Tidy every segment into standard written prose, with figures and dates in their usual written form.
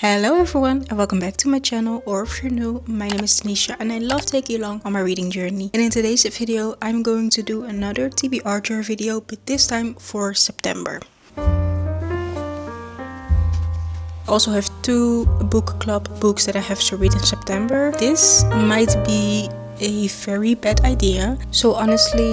Hello everyone and welcome back to my channel, or if you're new, my name is Tanisha and I love taking you along on my reading journey. And in today's video I'm going to do another TBR journal video, but this time for September. I also have two book club books that I have to read in September. This might be a very bad idea, so honestly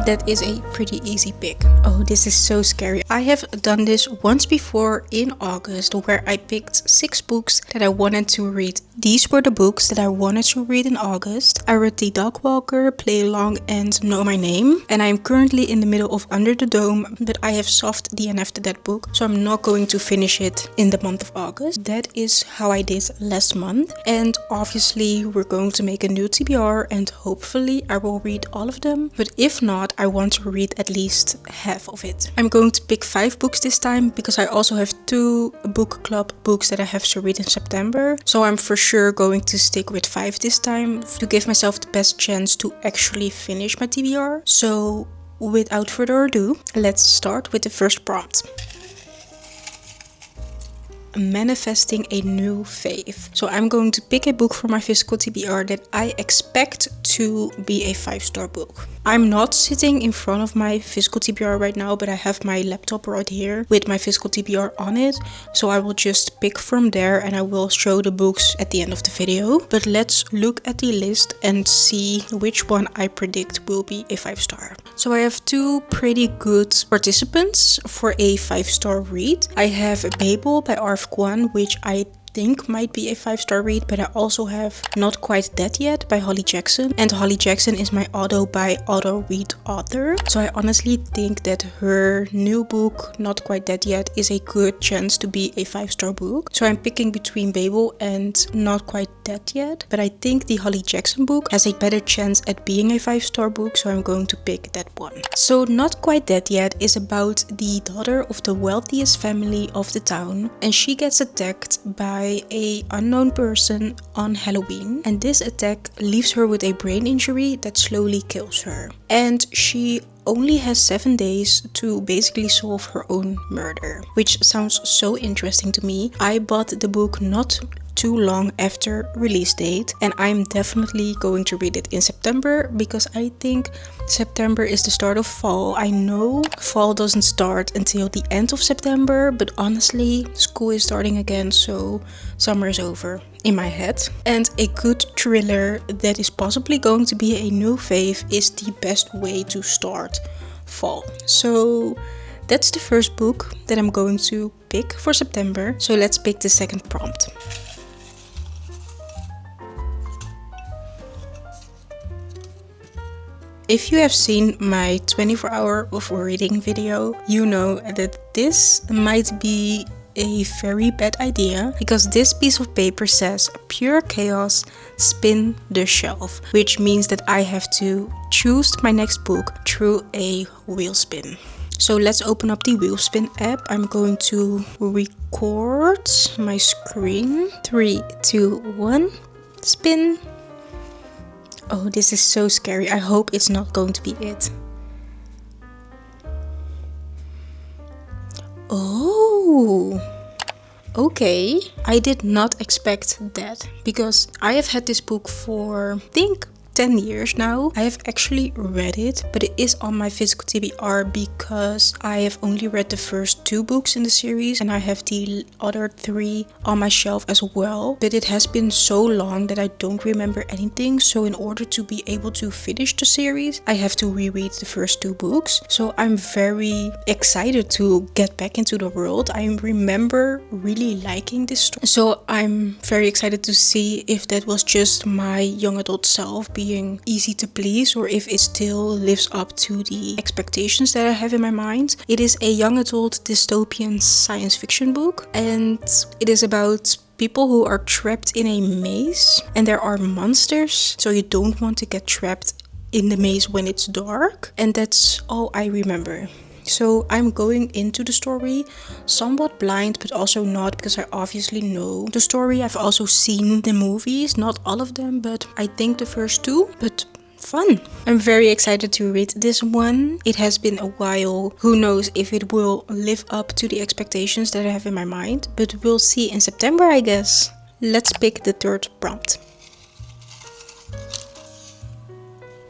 that is a pretty easy pick. Oh, this is so scary. I have done this once before in August, where I picked 6 books that I wanted to read. These were the books that I wanted to read in August. I read The Dog Walker, Play Along and Know My Name, and I am currently in the middle of Under the Dome, but I have soft DNF'd that book, so I'm not going to finish it in the month of August. That is how I did last month, and obviously we're going to make a new TBR and hopefully I will read all of them, but if not, I want to read at least half of it. I'm going to pick 5 books this time because I also have 2 book club books that I have to read in September, so I'm for sure going to stick with 5 this time to give myself the best chance to actually finish my TBR. So without further ado, let's start with the first prompt. Manifesting a new fave. So I'm going to pick a book for my physical TBR that I expect to be a 5-star book. I'm not sitting in front of my physical TBR right now, but I have my laptop right here with my physical TBR on it, so I will just pick from there and I will show the books at the end of the video. But let's look at the list and see which one I predict will be a 5-star. So I have 2 pretty good participants for a 5-star read. I have Babel by Arv Kwan, which I think might be a 5-star read, but I also have Not Quite Dead Yet by Holly Jackson, and Holly Jackson is my auto by auto read author, so I honestly think that her new book Not Quite Dead Yet is a good chance to be a 5-star book. So I'm picking between Babel and Not Quite Dead Yet, but I think the Holly Jackson book has a better chance at being a 5-star book, so I'm going to pick that one. So Not Quite Dead Yet is about the daughter of the wealthiest family of the town, and she gets attacked by a unknown person on Halloween, and this attack leaves her with a brain injury that slowly kills her, and she only has 7 days to basically solve her own murder, which sounds so interesting to me. I bought the book not too long after release date, and I'm definitely going to read it in September because I think September is the start of fall. I know fall doesn't start until the end of September, but honestly school is starting again, so summer is over in my head, and a good thriller that is possibly going to be a new fave is the best way to start fall. So that's the first book that I'm going to pick for September. So let's pick the second prompt. If you have seen my 24-hour of reading video, you know that this might be a very bad idea because this piece of paper says pure chaos, spin the shelf, which means that I have to choose my next book through a wheel spin. So let's open up the wheel spin app. I'm going to record my screen. 3, 2, 1, spin. Oh, this is so scary. I hope it's not going to be it. Oh, okay. I did not expect that because I have had this book for, I think, 10 years now. I have actually read it, but it is on my physical TBR because I have only read the first 2 books in the series and I have the other 3 on my shelf as well. But it has been so long that I don't remember anything, so in order to be able to finish the series I have to reread the first 2 books. So I'm very excited to get back into the world. I remember really liking this story, so I'm very excited to see if that was just my young adult self being easy to please, or if it still lives up to the expectations that I have in my mind. It is a young adult dystopian science fiction book, and it is about people who are trapped in a maze and there are monsters, so you don't want to get trapped in the maze when it's dark, and that's all I remember. So I'm going into the story somewhat blind, but also not, because I obviously know the story. I've also seen the movies, not all of them, but I think the first 2. But fun. I'm very excited to read this one. It has been a while. Who knows if it will live up to the expectations that I have in my mind, but we'll see in September, I guess. Let's pick the third prompt.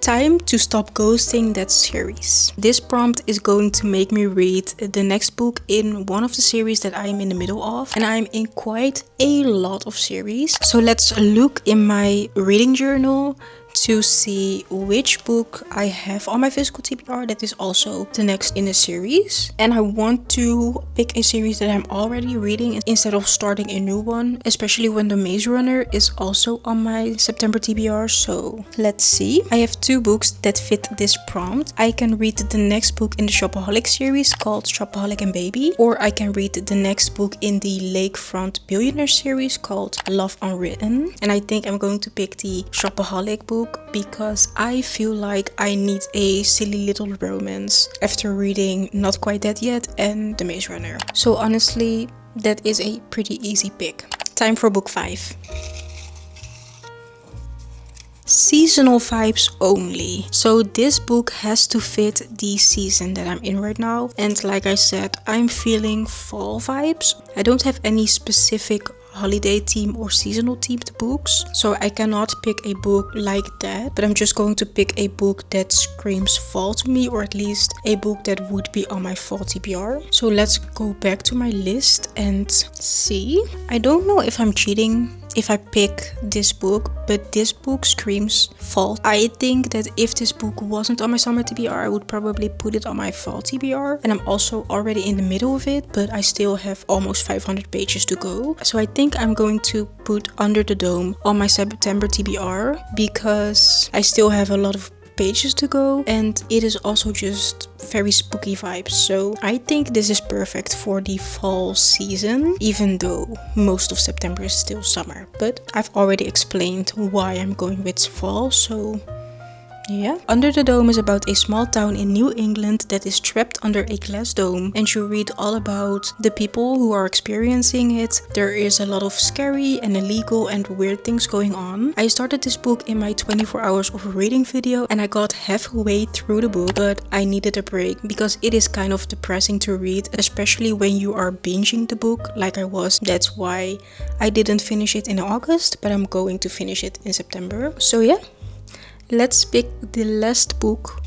Time to stop ghosting that series. This prompt is going to make me read the next book in one of the series that I'm in the middle of, and I'm in quite a lot of series. So let's look in my reading journal to see which book I have on my physical TBR that is also the next in the series. And I want to pick a series that I'm already reading instead of starting a new one, especially when The Maze Runner is also on my September TBR. So let's see. I have two books that fit this prompt. I can read the next book in the Shopaholic series called Shopaholic and Baby, or I can read the next book in the Lakefront Billionaire series called Love Unwritten. And I think I'm going to pick the Shopaholic book because I feel like I need a silly little romance after reading Not Quite Dead Yet and The Maze Runner. So honestly, that is a pretty easy pick. Time for book 5. Seasonal vibes only. So this book has to fit the season that I'm in right now, and like I said, I'm feeling fall vibes. I don't have any specific holiday theme or seasonal themed books, so I cannot pick a book like that, but I'm just going to pick a book that screams fall to me, or at least a book that would be on my fall TBR. So let's go back to my list and see. I don't know if I'm cheating if I pick this book, but this book screams fall. I think that if this book wasn't on my summer TBR, I would probably put it on my fall TBR. And I'm also already in the middle of it, but I still have almost 500 pages to go. So I think I'm going to put Under the Dome on my September TBR because I still have a lot of pages to go, and it is also just very spooky vibes. So I think this is perfect for the fall season, even though most of September is still summer. But I've already explained why I'm going with fall, so yeah. Under the Dome is about a small town in New England that is trapped under a glass dome, and you read all about the people who are experiencing it. There is a lot of scary and illegal and weird things going on. I started this book in my 24 hours of reading video, and I got halfway through the book, but I needed a break because it is kind of depressing to read, especially when you are binging the book like I was. That's why I didn't finish it in August, but I'm going to finish it in September. So yeah. Let's pick the last book.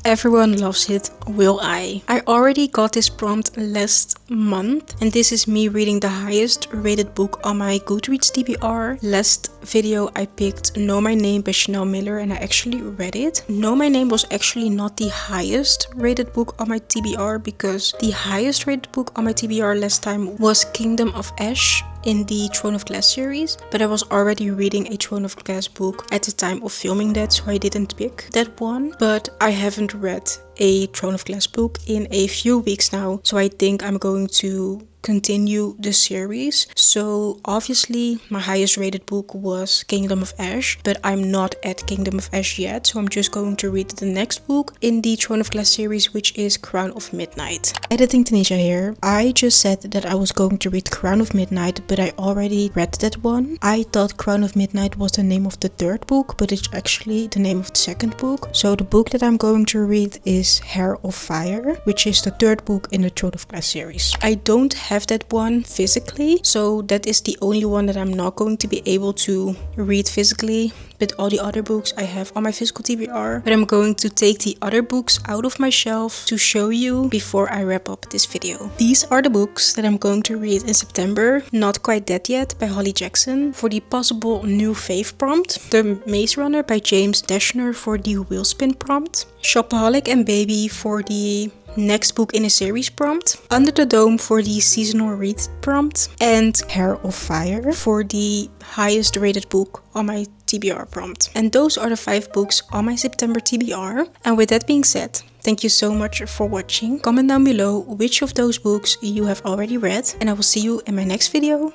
Everyone loves it, will I? I already got this prompt last month, and this is me reading the highest rated book on my Goodreads TBR. Last video I picked Know My Name by Chanel Miller, and I actually read it. Know My Name was actually not the highest rated book on my TBR, because the highest rated book on my TBR last time was Kingdom of Ash in the Throne of Glass series, but I was already reading a Throne of Glass book at the time of filming that, so I didn't pick that one. But I haven't read a Throne of Glass book in a few weeks now, so I think I'm going to continue the series. So obviously my highest rated book was Kingdom of Ash, but I'm not at Kingdom of Ash yet, so I'm just going to read the next book in the Throne of Glass series, which is Crown of Midnight. Editing Tanisha here. I just said that I was going to read Crown of Midnight, but I already read that one. I thought Crown of Midnight was the name of the third book, but it's actually the name of the second book. So the book that I'm going to read is Hair of Fire, which is the third book in the Throne of Glass series. I don't have that one physically, so that is the only one that I'm not going to be able to read physically, but all the other books I have on my physical TBR. But I'm going to take the other books out of my shelf to show you before I wrap up this video. These are the books that I'm going to read in September. Not Quite Dead Yet by Holly Jackson for the possible new fave prompt, The Maze Runner by James Dashner for the wheelspin prompt, Shopaholic and Baby for the next book in a series prompt, Under the Dome for the seasonal read prompt, and Hair of Fire for the highest rated book on my TBR prompt. And those are the 5 books on my September TBR. And with that being said, thank you so much for watching. Comment down below which of those books you have already read, and I will see you in my next video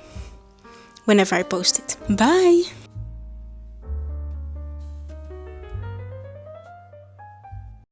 whenever I post it. Bye!